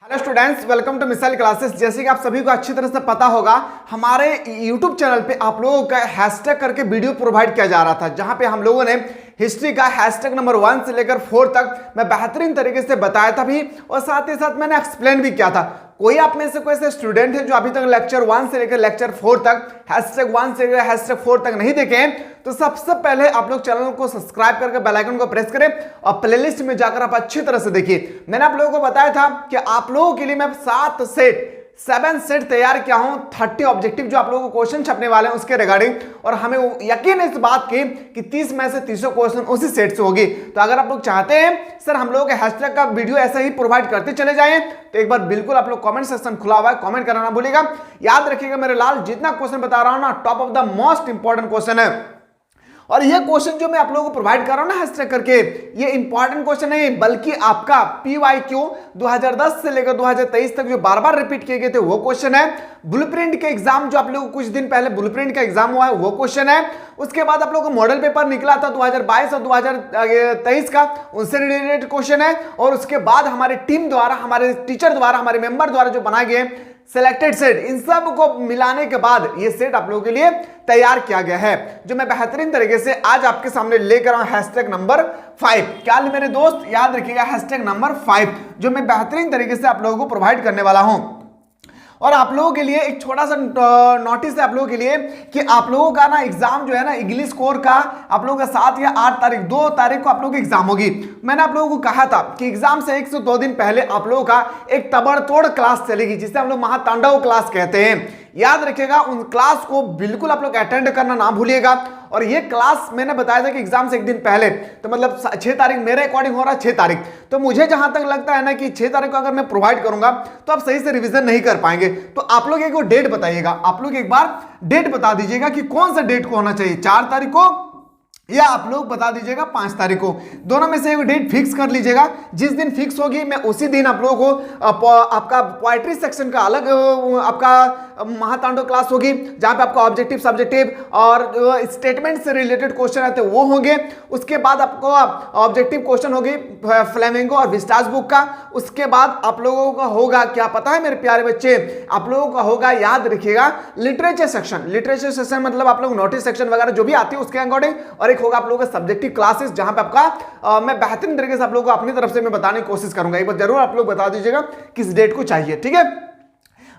Hello students, welcome to missile classes. जैसे कि आप सभी को अच्छी तरह से पता होगा, हमारे यूट्यूब चैनल पे आप लोगों का हैशटैग करके वीडियो प्रोवाइड किया जा रहा था, जहां पे हम लोगों ने हिस्ट्री का हैशटैग नंबर 1 से लेकर 4 तक मैं बेहतरीन तरीके से बताया था भी, और साथ ही साथ मैंने एक्सप्लेन भी किया था। कोई आप में से कोई ऐसे स्टूडेंट है जो अभी तक लेक्चर 1 से लेकर लेक्चर 4 तक, हैशटैग 1 से लेकर हैशटैग 4 तक नहीं देखे हैं, तो सबसे पहले आप लोग चैनल को सब्सक्राइब करके बेल आइकन को प्रेस करें और प्लेलिस्ट में जाकर आप अच्छी तरह से देखिए। मैंने आप लोगों को बताया था कि आप लोगों के लिए मैं 7 सेट तैयार किया हूं, 30 ऑब्जेक्टिव जो आप लोगों को क्वेश्चन छपने वाले हैं उसके रिगार्डिंग, और हमें यकीन है इस बात की कि 30 में से 30 क्वेश्चन उसी सेट से होगी। तो अगर आप लोग चाहते हैं सर हम लोगों के हैशटैग का वीडियो ऐसा ही प्रोवाइड करते चले जाएं, तो एक बार बिल्कुल आप लोग कमेंट सेक्शन खुला हुआ है, कमेंट करना ना भूलिएगा। याद रखिएगा मेरे लाल, जितना क्वेश्चन बता रहा हूं ना, top of the most important question है। और ये क्वेश्चन जो मैं आप लोगों को प्रोवाइड कर रहा हूं ना हैशटैग करके, ये इंपॉर्टेंट क्वेश्चन नहीं, बल्कि आपका PYQ 2010 से लेकर 2023 तक जो बार बार रिपीट किए गए थे वो क्वेश्चन है। ब्लूप्रिंट के एग्जाम जो आप लोगों को कुछ दिन पहले ब्लूप्रिंट का एग्जाम हुआ है वो क्वेश्चन है। उसके बाद आप लोगों को मॉडल पेपर निकला था 2022 और 2023 का, उनसे रिलेटेड क्वेश्चन है। और उसके बाद हमारे टीम द्वारा, हमारे टीचर द्वारा, हमारे मेंबर द्वारा जो बनाए गए सिलेक्टेड सेट, इन सब को मिलाने के बाद ये सेट आप लोगों के लिए तैयार किया गया है, जो मैं बेहतरीन तरीके से आज आपके सामने लेकर आऊं। हैशटैग नंबर 5, क्या मेरे दोस्त याद रखिएगा, हैशटैग नंबर 5 जो मैं बेहतरीन तरीके से आप लोगों को प्रोवाइड करने वाला हूं। और आप लोगों के लिए एक छोटा सा नोटिस है आप लोगों के लिए कि आप लोगों का ना एग्जाम जो है ना इंग्लिश कोर का, आप लोगों का 7 या 8 तारीख 2 तारीख को आप लोगों की एग्जाम होगी। मैंने आप लोगों को कहा था कि एग्जाम से 1 से 2 दिन पहले आप लोगों का एक तबड़तोड़ क्लास चलेगी, जिसे हम लोग महातांडव क्लास कहते हैं। याद रखिएगा, उन क्लास को बिल्कुल आप लोग अटेंड करना ना भूलिएगा। और ये क्लास मैंने बताया था कि एग्जाम से 1 दिन पहले, तो मतलब 6 तारीख मेरे अकॉर्डिंग हो रहा है 6 तारीख। तो मुझे जहां तक लगता है ना कि 6 तारीख को अगर मैं प्रोवाइड करूंगा तो आप सही से रिवीजन नहीं कर पाएंगे। तो आप लोग एक डेट बताइएगा, आप लोग एक बार डेट बता दीजिएगा कि कौन सा डेट को होना चाहिए, 4 तारीख को या आप लोग बता दीजिएगा 5 तारीख को। दोनों में से एक डेट फिक्स कर लीजिएगा। जिस दिन फिक्स होगी मैं उसी दिन आप लोगों को आपका पोएट्री सेक्शन का अलग आपका महातांडव क्लास होगी, जहां पे आपका ऑब्जेक्टिव, सब्जेक्टिव और स्टेटमेंट से रिलेटेड क्वेश्चन आते हैं वो होंगे। उसके बाद आपको ऑब्जेक्टिव क्वेश्चन होगी फ्लेमिंगो और विस्टास बुक का। उसके बाद आप लोगों का होगा, क्या पता है मेरे प्यारे बच्चे, आप लोगों का होगा, याद रखिएगा, लिटरेचर सेक्शन। लिटरेचर सेक्शन मतलब आप लोग नोटिस सेक्शन वगैरह जो भी आती है उसके अकॉर्डिंग, और एक होगा आप लोगों का सब्जेक्टिव क्लासेस, जहां पे आपका मैं बेहतरीन तरीके से आप लोगों को अपनी तरफ से मैं बताने की कोशिश करूंगा। एक बार जरूर आप लोग बता दीजिएगा किस डेट को चाहिए, ठीक है।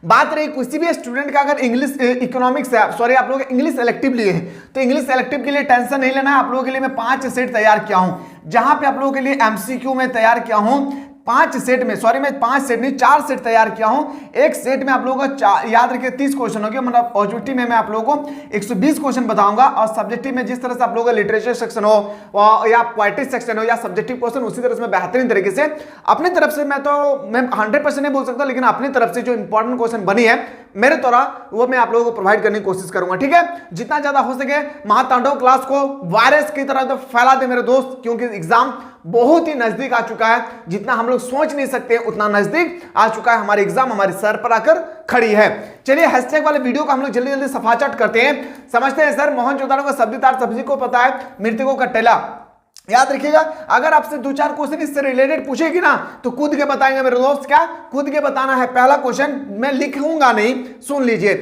बात रही किसी भी स्टूडेंट का अगर इंग्लिश इकोनॉमिक्स है, सॉरी आप लोग इंग्लिश इलेक्टिव लिए हैं, तो इंग्लिश इलेक्टिव के लिए टेंशन नहीं लेना है। आप लोगों के लिए मैं 5 सेट तैयार किया हूं, जहां पे आप लोगों के लिए MCQ में तैयार किया हूं 5 सेट में, सॉरी मैं 5 सेट नहीं 4 सेट तैयार किया हूं। एक सेट में आप लोगों को याद रखिए 30 क्वेश्चन होंगे, मतलब ऑब्जेक्टिव में मैं आप लोगों को 120 क्वेश्चन बताऊंगा, और सब्जेक्टिव में जिस तरह से आप लोगों का लिटरेचर सेक्शन हो या पोएट्री सेक्शन हो या सब्जेक्टिव क्वेश्चन, उसी तरह से मैं बेहतरीन तरीके से अपनी तरफ से, मैं 100% नहीं बोल सकता, लेकिन अपनी तरफ से जो इंपॉर्टेंट क्वेश्चन बनी है मेरे द्वारा वो मैं आप लोगों को प्रोवाइड करने की कोशिश करूंगा, ठीक है। जितना ज्यादा हो सके महातांडव क्लास को वायरस की तरह तो फैला दे मेरे दोस्त, क्योंकि एग्जाम बहुत ही नजदीक आ चुका है। जितना हम लोग सोच नहीं सकते उतना नजदीक आ चुका है, हमारे एग्जाम हमारे सर पर आकर खड़ी है। चलिए हैशटैग वाले वीडियो को हम लोग जल्दी जल्दी सफाचट करते हैं। समझते हैं सर, मोहनजोदड़ो का सब्जी सब्जी को पता है, मृतकों का टेला। याद रखिएगा, अगर आपसे 2-4 क्वेश्चन इससे रिलेटेड पूछेगी ना तो कूद के बताएंगे मेरे दोस्त। क्या कूद के बताना है? पहला क्वेश्चन मैं लिखूंगा नहीं, सुन लीजिए।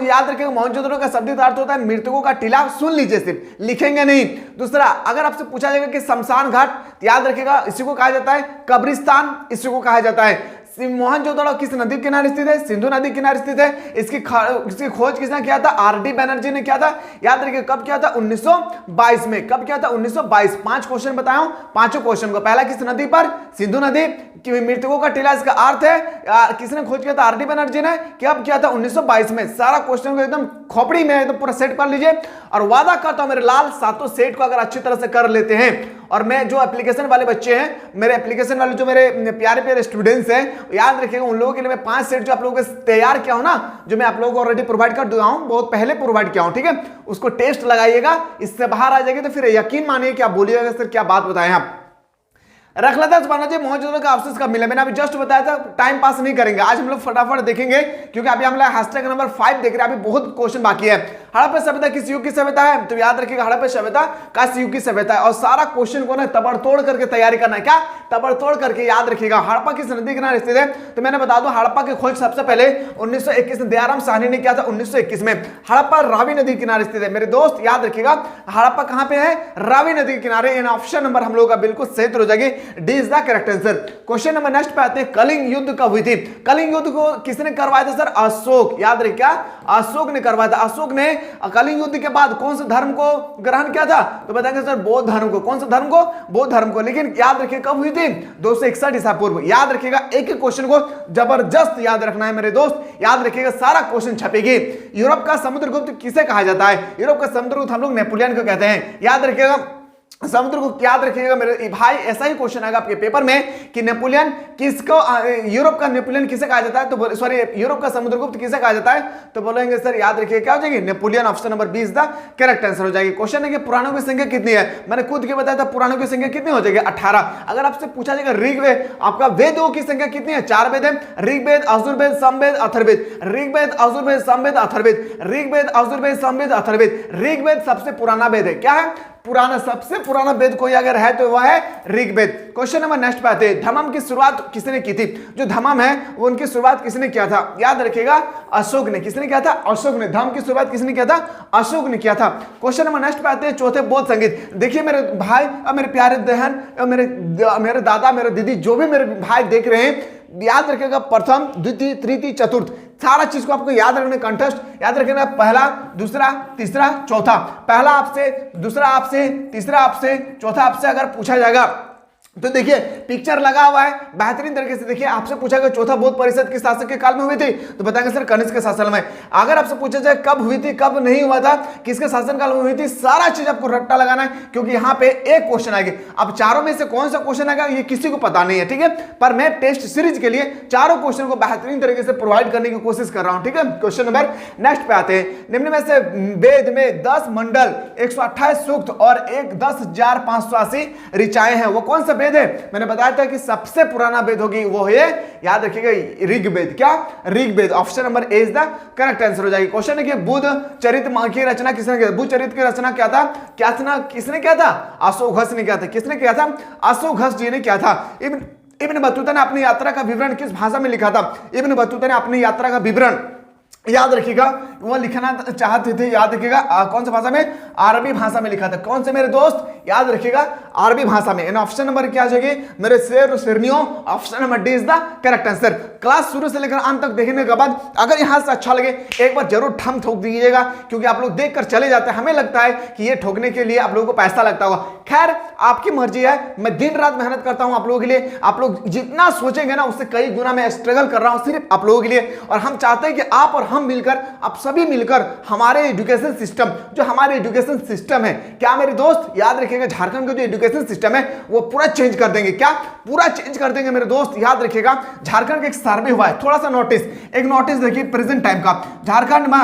याद रखिएगा, मोहनजोदड़ो का शब्दित अर्थ होता है मृतकों का टीला, सुन लीजिए, सिर्फ लिखेंगे नहीं। दूसरा, अगर आपसे पूछा जाएगा कि शमशान घाट, याद रखिएगा इसी को कहा जाता है कब्रिस्तान, इसी को कहा जाता है। मोहनजोदड़ो किस नदी के किनारे स्थित है? सिंधु नदी के किनारे स्थित है। इसकी खोज किसने किया था? RD बैनर्जी ने किया था। याद रखिए कब किया था? 1922 में। कब किया था? 1922। 5 क्वेश्चन बताया हूं, 5 क्वेश्चन को। पहला किस नदी पर? सिंधु नदी। मृतकों का टीला इसका अर्थ है किसने खोज किया था? RD बैनर्जी ने। कब किया था? 1922 में। सारा क्वेश्चन को एकदम खोपड़ी में एकदम पूरा सेट कर लीजिए, और वादा करता हूं मेरे लाल, 7 सेट को अगर अच्छी तरह से कर लेते हैं, और मैं जो एप्लीकेशन वाले बच्चे हैं, मेरे एप्लीकेशन वाले जो मेरे प्यारे प्यारे स्टूडेंट्स हैं, याद रखिएगा उन लोगों के लिए मैं 5 सेट जो आप लोगों को तैयार किया हूं ना, जो मैं आप लोगों को ऑलरेडी प्रोवाइड कर दिया हूं, बहुत पहले प्रोवाइड किया हूं, ठीक है। उसको टेस्ट लगाइएगा, इससे बाहर आ जाएगी तो फिर यकीन मानिए कि आप बोलिएगा सर क्या बात बताएं आप। रख लेता है मोहनजोदड़ो का अवशेष कब मिला। मैंने अभी जस्ट बताया था, टाइम पास नहीं करेंगे आज हम लोग, फटाफट देखेंगे, क्योंकि अभी हम लोग हैशटैग नंबर 5 देख रहे हैं, अभी बहुत क्वेश्चन बाकी है। हड़प्पा सभ्यता किस युग की सभ्यता है? तो याद रखिएगा हड़प्पा सभ्यता कांस्य युग की सभ्यता है। और सारा क्वेश्चन को ना तबड़तोड़ करके तैयारी करना है। क्या? तबड़तोड़ करके याद रखिएगा। हड़प्पा किस नदी किनारे स्थित है? तो मैंने बता दूं हड़प्पा की खोज सबसे पहले 1921 में दयाराम साहनी ने किया था। 1921 में हड़प्पा रावी नदी किनारे स्थित है मेरे दोस्त। याद रखिएगा हड़प्पा कहां पे है? रावी नदी के किनारे। इन ऑप्शन नंबर हम लोगों का बिल्कुल सही हो जाएगी, D is the correct answer. Question number next पे आते हैं, कलिंग युद्ध कब हुई थी? कलिंग युद्ध को किसने करवाया था सर? अशोक। याद रखिए क्या? अशोक ने करवाया था। अशोक ने कलिंग युद्ध के बाद कौन से धर्म को ग्रहण किया था? तो बताएंगे सर बौद्ध धर्म को। कौन सा धर्म को? बौद्ध धर्म को। लेकिन याद रखिए कब हुई थी? 261 ईसा पूर्व। याद रखिएगा एक एक क्वेश्चन को जबरदस्त याद रखना है मेरे दोस्त। याद रखिएगा सारा क्वेश्चन छपेगी। यूरोप का समुद्रगुप्त किसे कहा जाता है? यूरोप का समुद्रगुप्त हम लोग नेपोलियन को कहते हैं। याद रखिएगा समुद्रगुप्त। याद रखिएगा मेरे भाई ऐसा ही क्वेश्चन आएगा आपके पेपर में कि नेपोलियन किसको, यूरोप का नेपोलियन किसे कहा जाता है? तो सॉरी यूरोप का समुद्रगुप्त किसे कहा जाता है? तो बोलेंगे सर याद रखिए क्या हो जाएगी? Napoleon. Option number 20 the correct answer हो जाएगी। क्वेश्चन है कि पुराणों की संख्या कितनी है? मैंने खुद के बताया था पुराणों की संख्या कितनी हो जाएगी? 18। अगर आपसे पूछा जाएगा ऋग्वेद, आपका वेदों की संख्या कितनी है? 4 वेद है। ऋग्वेद, यजुर्वेद, सामवेद, अथर्ववेद। ऋग्वेद, यजुर्वेद, सामवेद, अथर्ववेद। ऋग्वेद, यजुर्वेद, सामवेद, अथर्ववेद। ऋग्वेद सबसे पुराना वेद है। क्या है? पुराना, सबसे पुराना वेद कोई अगर है तो वह है ऋग्वेद। क्वेश्चन नंबर नेक्स्ट पे आते हैं, धम्म की शुरुआत किसने की थी? जो धम्म है वो उनकी शुरुआत किसने किया था? याद रखिएगा अशोक ने। किसने किया था? अशोक ने। धम्म की शुरुआत किसने किया था? अशोक ने किया था। क्वेश्चन नंबर नेक्स्ट पे आते हैं, चौथे बौद्ध संगीत। देखिए मेरे भाई और मेरे प्यारे बहन और मेरे दादा, मेरे दीदी, जो भी मेरे भाई देख रहे हैं, याद रखिएगा प्रथम, द्वितीय, तृतीय, चतुर्थ, सारा चीज को आपको याद रखना। कंटेस्ट याद रखना, पहला, दूसरा, तीसरा, चौथा। पहला आपसे, दूसरा आपसे, तीसरा आपसे, चौथा आपसे अगर पूछा जाएगा तो देखिए पिक्चर लगा हुआ है बेहतरीन तरीके से। देखिए आपसे पूछा गया चौथा बौद्ध परिषद किस शासक के काल में हुई थी? तो बताएंगे सर कनिष्क के शासन में। अगर आपसे पूछा जाए कब हुई थी, कब नहीं हुआ था, किसके शासन काल में हुई थी, सारा चीज आपको रट्टा लगाना है, क्योंकि यहाँ पे एक क्वेश्चन आएगा। अब चारों में से कौन सा क्वेश्चन आएगा ये किसी को पता नहीं है, ठीक है। पर मैं टेस्ट सीरीज के लिए चारों क्वेश्चन को बेहतरीन तरीके से प्रोवाइड करने की कोशिश कर रहा हूं, ठीक है। क्वेश्चन नंबर नेक्स्ट पे आते हैं। निम्न में से वेद में 10 मंडल, 128 सूक्त और 10,580 ऋचाएं हैं, वो कौन सा वेद है? मैंने बताया था कि सबसे पुराना वेद होगी वो है, याद रखिएगा ऋग्वेद। क्या? Rigveda. Option number A is the correct answer हो जाएगी। क्वेश्चन है कि बुद्ध चरित की रचना किसने किया? बुद्ध चरित की रचना क्या था? किसने किया था? अशोक ने किया था। किसने किया था? अशोक जी ने किया था। इब्न बतूता ने अपनी यात्रा का विवरण किस भाषा में लिखा था? इब्न बतूता ने अपनी यात्रा का विवरण याद रखिएगा वो लिखना चाहते थे, याद रखिएगा कौन सा भाषा में? अरबी भाषा में लिखा था। कौन से मेरे दोस्त? याद रखिएगा अरबी भाषा में। ऑप्शन नंबर क्या जाएगी मेरे शेर शेरनियों? Option number D is the correct answer. Class शुरू से लेकर अंत तक देखने के बाद अगर यहां से अच्छा लगे एक बार जरूर ठम ठोक दीजिएगा, क्योंकि आप लोग देखकर चले जाते हैं, हमें लगता है कि ये ठोकने के लिए आप लोगों को पैसा लगता होगा। खैर आपकी मर्जी है, मैं दिन रात मेहनत करता हूं आप लोगों के लिए। आप लोग जितना सोचेंगे ना उससे कई गुना मैं स्ट्रगल कर रहा हूं सिर्फ आप लोगों के लिए। और हम चाहते हैं कि आप और हम मिलकर, आप सभी मिलकर हमारे एजुकेशन सिस्टम, जो हमारे एजुकेशन सिस्टम है, क्या मेरे दोस्त याद रखिएगा झारखंड का जो एजुकेशन सिस्टम है वो पूरा चेंज कर देंगे। क्या? पूरा चेंज कर देंगे मेरे दोस्त। याद रखिएगा झारखंड का एक सर्वे हुआ है, थोड़ा सा नोटिस, एक नोटिस देखिए प्रेजेंट टाइम का। झारखंड का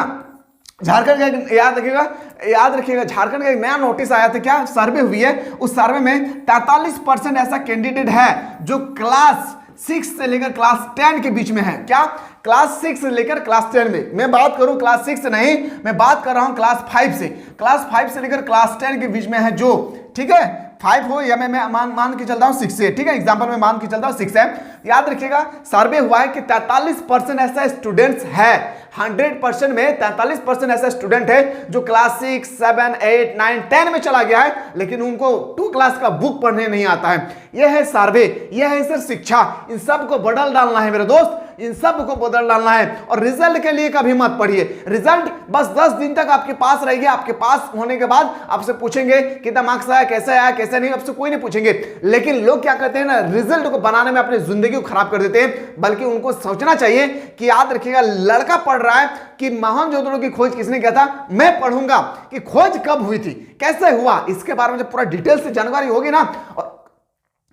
याद रखिएगा झारखंड का एक नया नोटिस आया था। क्या? सर्वे हुई है, उस सर्वे में 43% ऐसा कैंडिडेट है जो क्लास 6 से लेकर क्लास 10 के बीच में है। क्या? क्लास 6 से लेकर क्लास 10 में। मैं बात करूं क्लास 6 से नहीं, मैं बात कर रहा हूं क्लास 5 से। क्लास 5 से लेकर क्लास 10 के बीच में है जो, ठीक है, 5 हो या मैं मान के चलता हूं 6 से, ठीक है, एग्जांपल में मान के चलता हूं 6 है। याद रखिएगा सर्वे हुआ है कि 43% ऐसा स्टूडेंट्स है, 100% में 43% ऐसा स्टूडेंट है जो क्लास 6, 7, 8, 9, 10 में चला गया है, लेकिन उनको 2 क्लास का बुक पढ़ने नहीं आता है। यह है सर्वे, यह है सर शिक्षा। इन सब को बदल डालना है मेरे दोस्त, इन सब को बदल डालना है। और रिजल्ट के लिए कभी मत पढ़िए, रिजल्ट बस 10 दिन तक आपके पास रहेगी। आपके पास होने के बाद आपसे पूछेंगे कितना मार्क्स आया, कैसे आया, कैसे नहीं, आपसे कोई नहीं पूछेंगे। लेकिन लोग क्या करते हैं ना, रिजल्ट को बनाने में अपनी जिंदगी को खराब कर देते हैं। बल्कि उनको सोचना चाहिए कि याद रखिएगा लड़का पढ़ रहा है कि मोहनजोदड़ो की खोज किसने किया था, मैं पढ़ूंगा कि खोज कब हुई थी, कैसे हुआ, इसके बारे में जब पूरा डिटेल से जानकारी होगी ना,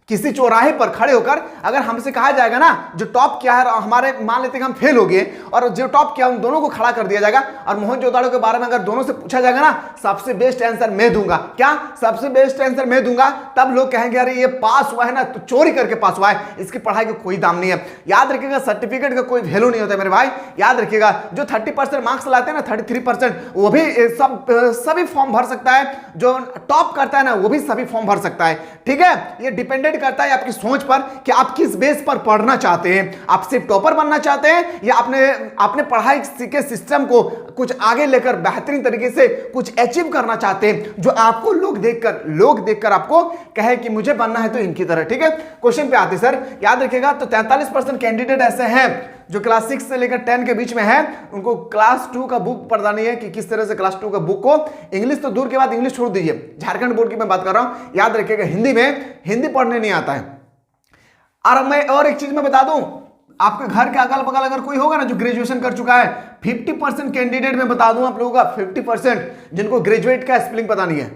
किसी चौराहे पर खड़े होकर अगर हमसे कहा जाएगा ना जो टॉप क्या है, हमारे मान लेते हैं कि हम फेल हो गए और जो टॉप क्या उन दोनों को खड़ा कर दिया जाएगा और मोहनजोदड़ो के बारे में अगर दोनों से पूछा जाएगा ना, सबसे बेस्ट आंसर मैं दूंगा। क्या सबसे बेस्ट आंसर मैं दूंगा? तब लोग कहेंगे अरे ये पास हुआ है ना तो चोरी करके पास हुआ है, इसकी पढ़ाई का कोई दाम नहीं है। याद रखिएगा सर्टिफिकेट का कोई वैल्यू नहीं होता मेरे भाई। याद रखिएगा जो 30% मार्क्स लाते हैं ना 33% वो भी सभी फॉर्म भर सकता है, जो टॉप करता है ना वो भी सभी फॉर्म भर सकता है। ठीक है, ये डिपेंडेंट करता है आपकी सोच पर कि आप किस बेस पर पढ़ना चाहते हैं। आप सिर्फ टॉपर बनना चाहते हैं या अपने पढ़ाई के सिस्टम को कुछ आगे लेकर बेहतरीन तरीके से कुछ अचीव करना चाहते हैं जो आपको लोग देखकर आपको कहे कि मुझे बनना है तो इनकी तरह। ठीक है, क्वेश्चन पे आते सर। याद रखिएगा तो 43% कैंडिडेट ऐसे हैं जो क्लास 6 से लेकर 10 के बीच में है, उनको क्लास 2 का बुक पता नहीं है कि किस तरह से क्लास 2 का बुक को, इंग्लिश तो दूर के बाद, इंग्लिश छोड़ दीजिए, झारखंड बोर्ड की मैं बात कर रहा हूं। याद रखिएगा हिंदी पढ़ने नहीं आता है। और मैं और एक चीज मैं बता दूं, आपके घर के अगल बगल अगर कोई होगा ना जो ग्रेजुएशन कर चुका है, 50% कैंडिडेट मैं बता दूं आप लोगों का, 50% जिनको ग्रेजुएट का स्पेलिंग पता नहीं है।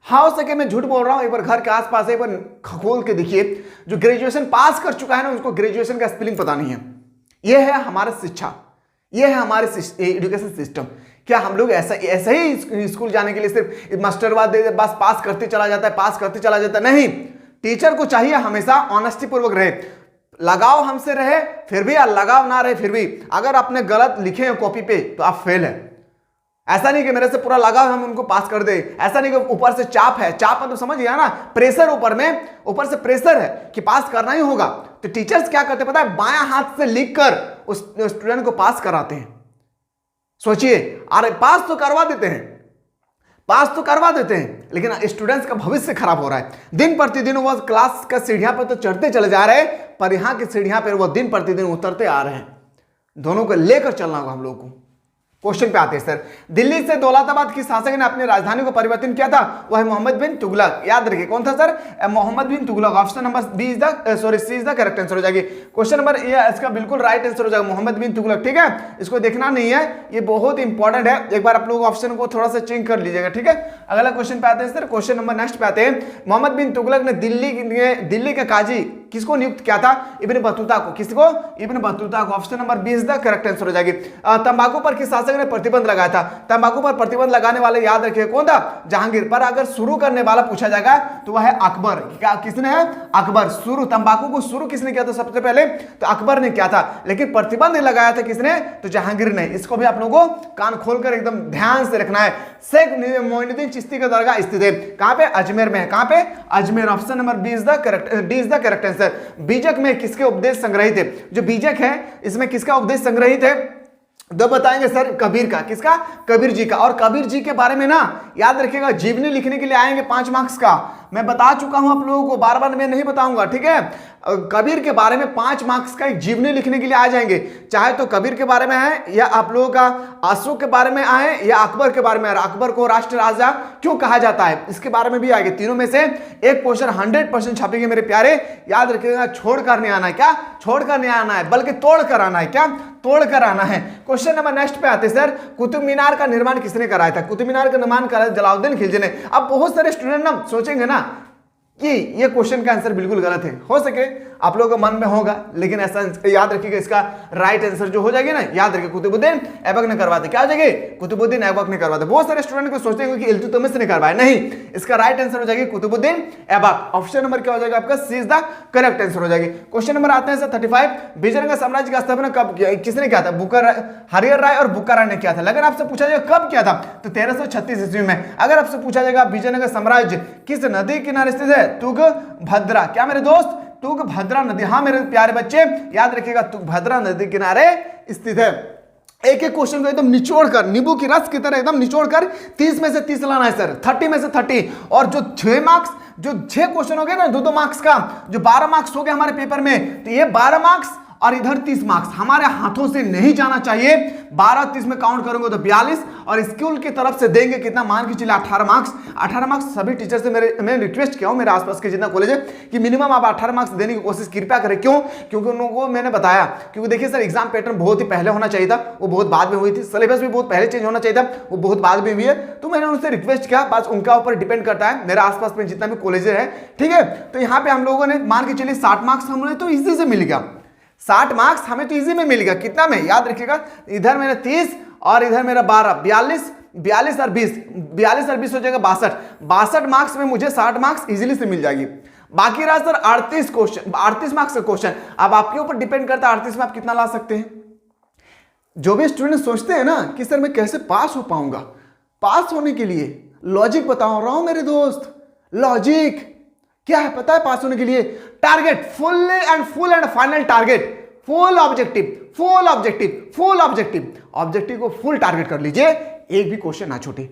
हाँ हो सके मैं झूठ बोल रहा हूं, एक बार घर के आसपास एक बार खोल के देखिए, जो ग्रेजुएशन पास कर चुका है ना उसको ग्रेजुएशन का स्पेलिंग पता नहीं है। यह है हमारा शिक्षा, यह है हमारे एजुकेशन सिस्टम। क्या हम लोग ऐसा ही स्कूल जाने के लिए सिर्फ मास्टरवाद दे बस पास करते चला जाता है? नहीं, टीचर को चाहिए हमेशा ऑनेस्टी पूर्वक रहे, लगाव हमसे रहे फिर भी, लगाव ना रहे फिर भी। अगर आपने गलत लिखे हैं कॉपी पे तो आप फेल है। ऐसा नहीं कि मेरे से पूरा लगाव हम उनको पास कर दे, ऐसा नहीं कि ऊपर से चाप है, चाप तो समझ गया ना, प्रेशर ऊपर से प्रेशर है कि पास करना ही होगा। तो टीचर्स क्या करते पता है, बायां हाथ से लिखकर उस स्टूडेंट को पास कराते हैं। सोचिए, अरे पास तो करवा देते हैं लेकिन स्टूडेंट्स का भविष्य खराब हो रहा है। दिन प्रतिदिन वो क्लास का सीढ़ियां पर तो चढ़ते चले जा रहे हैं, पर यहां की सीढ़ियां पर वो दिन प्रतिदिन उतरते आ रहे हैं। दोनों को लेकर चलना होगा हम लोगों को। क्वेश्चन पे आते हैं सर। दिल्ली से दौलताबाद की शासक ने अपनी राजधानी को परिवर्तन किया था, वह है मोहम्मद बिन तुगलक। याद रखिए कौन था sir? Mohammad bin Tughlaq. Option number C is the correct answer हो जाएगी। क्वेश्चन नंबर ये इसका बिल्कुल राइट आंसर हो जाएगा, मोहम्मद बिन तुगलक। ठीक है, इसको देखना नहीं है, ये बहुत इंपॉर्टेंट है, एक बार आप लोग ऑप्शन को थोड़ा सा चेंज कर लीजिएगा। ठीक है, अगला क्वेश्चन पे आते हैं सर। क्वेश्चन नंबर नेक्स्ट पे आते हैं। मोहम्मद बिन तुगलक ने दिल्ली के काजी किसको नियुक्त किया था? इब्न बतूता को। किसको? इब्न बतूता को। Option number B is the correct answer हो जाएगी। तंबाकू पर किस शासक ने प्रतिबंध लगाया था? तंबाकू पर प्रतिबंध लगाने वाले याद रखिए कौन था? जहांगीर। पर अगर शुरू करने वाला पूछा जाएगा तो वह है अकबर। क्या किसने है? अकबर। शुरू तंबाकू को शुरू किसने किया था सबसे पहले? तो अकबर ने किया था, लेकिन प्रतिबंध लगाया था किसने? तो जहांगीर ने। इसको भी आप लोगों को कान खोलकर एकदम ध्यान से रखना है। शेख मोइनुद्दीन चिश्ती का दरगाह स्थित है कहां पे? अजमेर में। कहां पे? Ajmer. Option number D is the correct answer. बीजक में किसके उपदेश संग्रहित है? जो बीजक है इसमें किसका उपदेश संग्रहित है? दो बताएंगे सर, कबीर का। किसका? कबीर जी का। और कबीर जी के बारे में ना याद रखिएगा, जीवनी लिखने के लिए आएंगे 5 मार्क्स का, मैं बता चुका हूं आप लोगों को, बार बार मैं नहीं बताऊंगा। ठीक है, कबीर के बारे में 5 मार्क्स का एक जीवनी लिखने के लिए आ जाएंगे, चाहे तो कबीर के बारे में है या आप लोगों का अशोक के बारे में आए या अकबर के बारे में। अकबर को राष्ट्र राजा क्यों कहा जाता है इसके बारे में भी आएंगे। तीनों में से एक क्वेश्चन 100% छपेंगे मेरे प्यारे, याद रखिएगा। छोड़कर नहीं आना है। क्या? छोड़कर नहीं आना है, बल्कि तोड़ कर आना है। क्या? तोड़ कर आना है। क्वेश्चन नंबर नेक्स्ट पे आते सर। कुतुब मीनार का निर्माण किसने कराया था? कुतुब मीनार का निर्माण कराया जलालुद्दीन खिलजी ने। अब बहुत सारे स्टूडेंट ना सोचेंगे ना कि ये क्वेश्चन का आंसर बिल्कुल गलत है, हो सके आप लोगों के मन में होगा, लेकिन ऐसा याद रखिएगा, इसका राइट आंसर जो हो जाएगी ना, याद रखिए कुतुबुद्दीन ऐबक ने करवाते। क्या हो जाएगी? कुतुबुद्दीन ऐबक ने करवाते। बहुत सारे स्टूडेंट को सोचते हैं कि इल्तुतमिश ने करवाया, नहीं, इसका राइट आंसर हो जाएगी कुतुबुद्दीन ऐबक। ऑप्शन नंबर क्या हो जाएगा आपका? सी इज द करेक्ट आंसर हो जाएगी। क्वेश्चन नंबर आते हैं सर 35। विजयनगर साम्राज्य का स्थापना कब किसने किया था? हरिहर राय और बुक्का राय ने किया था। लेकिन आपसे पूछा जाएगा कब किया था, तो 1336 ईस्वी में। अगर आपसे पूछा जाएगा विजयनगर साम्राज्य किस नदी किनारे स्थित है? तुंगभद्रा। क्या मेरे दोस्त? तुंगभद्रा नदी। हाँ मेरे प्यारे बच्चे, याद रखिएगा तुंगभद्रा नदी किनारे स्थित है। एक एक क्वेश्चन को एकदम निचोड़ कर, नींबू की रस की तरह एकदम निचोड़ कर 30 में से 30 लाना है सर, 30 में से 30। और जो 6 मार्क्स, जो 6 क्वेश्चन हो गए ना 2-2 मार्क्स का, जो 12 मार्क्स हो गए हमारे पेपर में, तो ये 12 मार्क्स और इधर 30 मार्क्स हमारे हाथों से नहीं जाना चाहिए। 12 30 में काउंट करेंगे तो 42, और स्कूल की तरफ से देंगे कितना, मान के चलिए 18 मार्क्स। 18 मार्क्स सभी टीचर से मैंने रिक्वेस्ट किया हूं, मेरे आसपास के जितना कॉलेज है, कि मिनिमम आप 18 मार्क्स देने की कोशिश कृपया करें। क्यों? क्योंकि उन लोगों को मैंने बताया, क्योंकि देखिए सर एग्जाम पैटर्न बहुत ही पहले होना चाहिए था, वो बहुत बाद में हुई थी। सिलेबस भी बहुत पहले चेंज होना चाहिए था, वो बहुत बाद में हुई है। तो मैंने उनसे रिक्वेस्ट किया, बस उनका ऊपर डिपेंड करता है, मेरे आसपास में जितना भी कॉलेज है, ठीक है। तो यहाँ पे हम लोगों ने मान के चलिए 60 मार्क्स हमें तो इजी से मिल गया। 60 मार्क्स हमें तो इजी में मिल गया। कितना में? याद रखिएगा, इधर मेरा 30 और इधर मेरा 12, 42 और 20 हो जाएगा 62। 62 मार्क्स में मुझे 60 मार्क्स इजीली से मिल जाएगी। बाकी रहा सर 38 क्वेश्चन, 38 मार्क्स का क्वेश्चन। अब आपके ऊपर डिपेंड करता है 38 में आप कितना ला सकते हैं। जो भी स्टूडेंट सोचते हैं ना कि सर मैं कैसे पास हो पाऊंगा, पास होने के लिए लॉजिक बता रहा हूं मेरे दोस्त। लॉजिक क्या है पता है? पास होने के लिए target, full and final target, full objective को फुल टारगेट कर लीजिए। एक भी क्वेश्चन ना छूटे,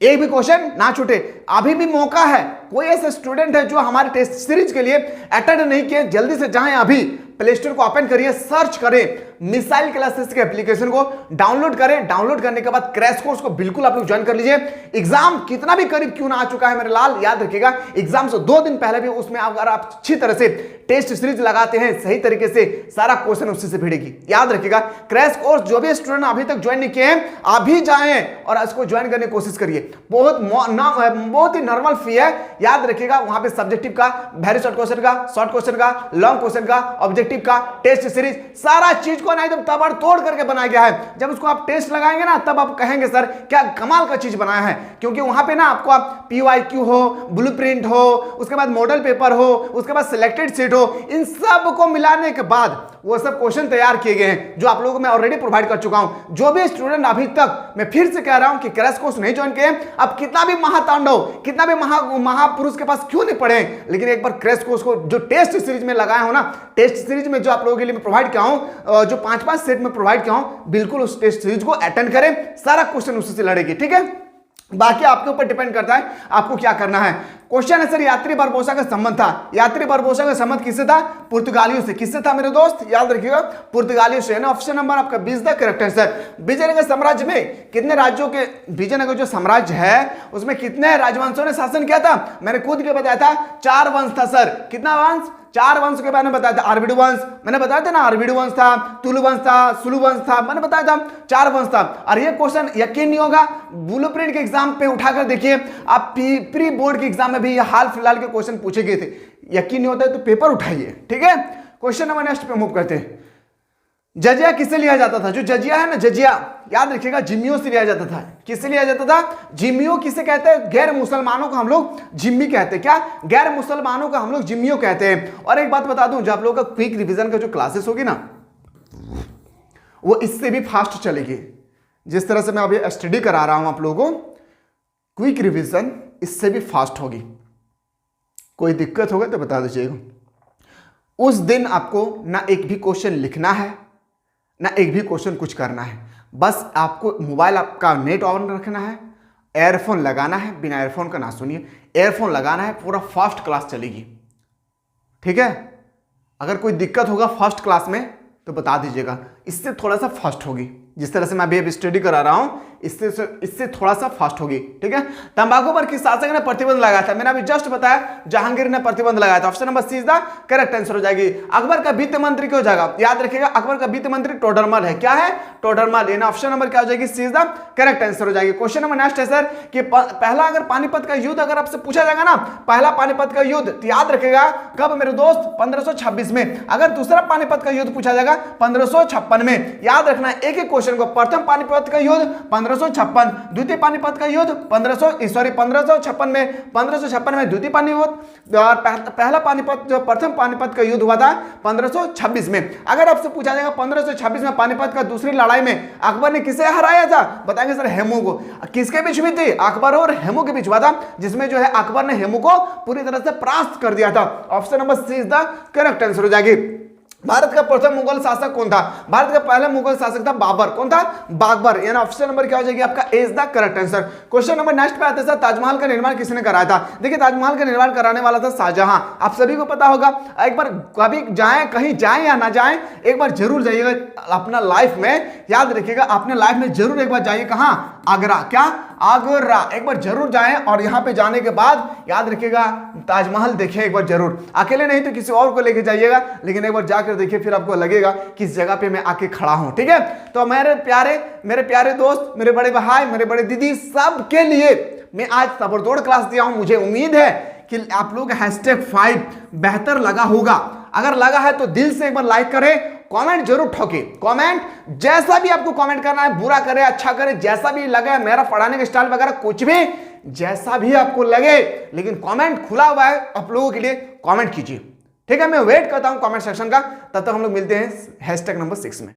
एक भी क्वेश्चन ना छूटे। अभी भी मौका है। कोई ऐसे स्टूडेंट है जो हमारे टेस्ट सीरीज के लिए अटेंड नहीं किए, जल्दी से जाएं, अभी प्ले स्टोर को ओपन करिए, सर्च करें मिसाइल क्लासेस के एप्लीकेशन को, डाउनलोड करें। डाउनलोड करने के बाद क्रैश कोर्स को बिल्कुल आप लोग ज्वाइन कर लीजिए। एग्जाम कितना भी करीब क्यों ना आ चुका है मेरे लाल, याद रखिएगा एग्जाम से 2 दिन पहले भी उसमें अगर आप अच्छी तरह से टेस्ट सीरीज लगाते हैं, सही तरीके से सारा क्वेश्चन उसी से भिड़ेगी। याद रखिएगा क्रैश कोर्स जो भी स्टूडेंट अभी तक ज्वाइन नहीं किए हैं, अभी जाएं और इसको ज्वाइन करने की कोशिश करिए। बहुत ही नॉर्मल फी है। याद रखिएगा वहां पे सब्जेक्टिव का, वेरी शॉर्ट क्वेश्चन का, शॉर्ट क्वेश्चन का, लॉन्ग क्वेश्चन का, ऑब्जेक्टिव का, टेस्ट सीरीज, सारा चीज को ना एकदम तबड़ तोड़ करके बनाया गया है। जब उसको आप टेस्ट लगाएंगे ना, तब आप कहेंगे सर क्या कमाल का चीज बनाया है। क्योंकि वहां पे ना आपको आप PYQ हो, ब्लूप्रिंट हो, उसके बाद मॉडल पेपर हो, उसके बाद सिलेक्टेड सीट हो, इन सब को मिलाने के बाद वो सब क्वेश्चन तैयार किए गए हैं, जो आप लोगों को मैं ऑलरेडी प्रोवाइड कर चुका हूं। जो भी स्टूडेंट अभी तक, मैं फिर से कह रहा हूं कि क्रैश कोर्स नहीं ज्वाइन किए, अब कितना भी महातांडव, कितना भी महापुरुष के पास क्यों नहीं पढ़े, लेकिन एक बार क्रैश कोर्स को जो टेस्ट सीरीज में लगाया हो ना, टेस्ट सीरीज में जो आप लोगों के लिए मैं प्रोवाइड किया हूं, जो 5-5 सेट में प्रोवाइड किया हूं, बिल्कुल उस टेस्ट सीरीज को अटेंड करें, सारा क्वेश्चन उसी से लड़ेगी, ठीक है। बाकी आपके ऊपर डिपेंड करता है आपको क्या करना है। क्वेश्चन है सर यात्री बारबोसा का संबंध था। यात्री बारबोसा का संबंध किससे था? पुर्तगालियों से। किससे था मेरे दोस्त? याद रखिएगा पुर्तगालियों से। ऑप्शन नंबर आपका 20 द करेक्ट है सर। विजयनगर साम्राज्य में कितने राज्यों के, विजयनगर जो साम्राज्य है उसमें कितने राजवंशों ने शासन किया था? मैंने खुद के बताया था 4 वंश था सर। कितना वंश? 4 वंश के बारे में बताया था। आरविड वंश मैंने बताया था ना, आरविड वंश था, तुलु वंश था, सुलु वंश था, मैंने बताया था 4 वंश था। और ये क्वेश्चन यकीन नहीं होगा, ब्लूप्रिंट के एग्जाम पे उठाकर देखिए आप, प्री बोर्ड के एग्जाम में भी ये हाल फिलहाल के क्वेश्चन पूछे गए थे। यकीन नहीं होता है तो पेपर उठाइए, ठीक है। क्वेश्चन नंबर नेक्स्ट पे मूव करते हैं। जजिया किससे लिया जाता था? जो जजिया है ना, जजिया याद रखिएगा जिम्मियों से लिया जाता था। किससे लिया जाता था? जिम्मियों किसे कहते हैं? गैर मुसलमानों को हम लोग जिम्मी कहते हैं। क्या? गैर मुसलमानों को हम लोग जिम्मियों कहते हैं। और एक बात बता दूं, जो आप लोगों का क्विक रिवीजन का जो क्लासेस होगी ना, वो इससे भी फास्ट चलेगी। जिस तरह से मैं अभी स्टडी करा रहा हूं आप लोगों को, क्विक रिवीजन इससे भी फास्ट होगी। कोई दिक्कत होगा तो बता दीजिएगा। उस दिन आपको ना एक भी क्वेश्चन लिखना है, ना एक भी क्वेश्चन कुछ करना है। बस आपको मोबाइल आपका नेट ऑन रखना है, एयरफोन लगाना है, बिना एयरफोन का ना सुनिए, एयरफोन लगाना है, पूरा फास्ट क्लास चलेगी, ठीक है। अगर कोई दिक्कत होगा फर्स्ट क्लास में तो बता दीजिएगा, इससे थोड़ा सा फास्ट होगी। जिस तरह से मैं अभी स्टडी करा रहा हूं, इससे थोड़ा सा फास्ट होगी, ठीक है। तंबाकू पर किस शासक ने प्रतिबंध लगाया था? मैंने अभी जस्ट बताया, जहांगीर ने प्रतिबंध लगाया था। Option number C is the correct answer हो जाएगी। अकबर का वित्त मंत्री क्यों जाएगा? याद रखिएगा अकबर का वित्त मंत्री टोडरमल है। क्या है? टोडरमल। यानी ऑप्शन नंबर क्या हो जाएगी? सी इज द करेक्ट आंसर हो जाएगी। क्वेश्चन नंबर नेक्स्ट है सर कि पहला अगर पानीपत का युद्ध अगर आपसे पूछा जाएगा ना, पहला पानीपत का युद्ध, तो याद रखेगा कब मेरे दोस्त? 1526 में। अगर दूसरा पानीपत का युद्ध पूछा जाएगा 1556 में। याद रखना एक एक क्वेश्चन को, प्रथम पानीपत का युद्ध 1556, द्वितीय पानीपत का युद्ध 1556 में, 1556 में द्वितीय पानीपत, और पहला पानीपत जो प्रथम पानीपत का युद्ध हुआ था 1526 में। अगर आपसे पूछा जाएगा 1526 में पानीपत का दूसरी लड़ाई में अकबर ने किसे हराया था? बताएंगे सर हेमू को। किसके बीच में थी? अकबर और हेमू के बीच हुआ था, जिसमें जो है अकबर ने हेमू को पूरी तरह से परास्त कर दिया था। Option number C is the correct answer हो जाएगी। भारत का प्रथम मुगल शासक कौन था? भारत का पहला मुगल शासक था बाबर। कौन था? बाबर। यानी ऑप्शन नंबर क्या हो जाएगी आपका? Is the correct answer. Question number next पे आते हैं, ताजमहल का निर्माण किसने कराया था? देखिए ताजमहल का निर्माण कराने वाला था शाहजहां। आप सभी को पता होगा। एक बार कभी जाएं, कहीं जाएं या ना जाएं, एक बार जरूर जाइएगा अपना लाइफ में, याद रखिएगा अपने लाइफ में जरूर एक बार जाइए। कहां? आगरा। क्या? आगरा। एक बार जरूर जाएं और यहां पे जाने के बाद याद रखिएगा ताजमहल देखिए एक बार जरूर। अकेले नहीं तो किसी और को लेके जाइएगा, लेकिन एक बार जाकर देखिए, फिर आपको लगेगा किस जगह पे मैं आके खड़ा हूं। ठीक है, तो मेरे प्यारे दोस्त, मेरे बड़े भाई, मेरे बड़े दीदी, सबके लिए मैं आज ताबड़तोड़ क्लास दिया हूं। मुझे उम्मीद है कि आप लोग #5 बेहतर लगा होगा। अगर लगा है तो दिल से एक बार लाइक करें, कमेंट जरूर ठोके। कमेंट जैसा भी आपको कमेंट करना है, बुरा करे अच्छा करे, जैसा भी लगे, मेरा पढ़ाने का स्टाइल वगैरह कुछ भी जैसा भी आपको लगे, लेकिन कमेंट खुला हुआ है आप लोगों के लिए, कमेंट कीजिए। ठीक है, मैं वेट करता हूं कमेंट सेक्शन का। तब तक हम लोग मिलते हैं #6 में।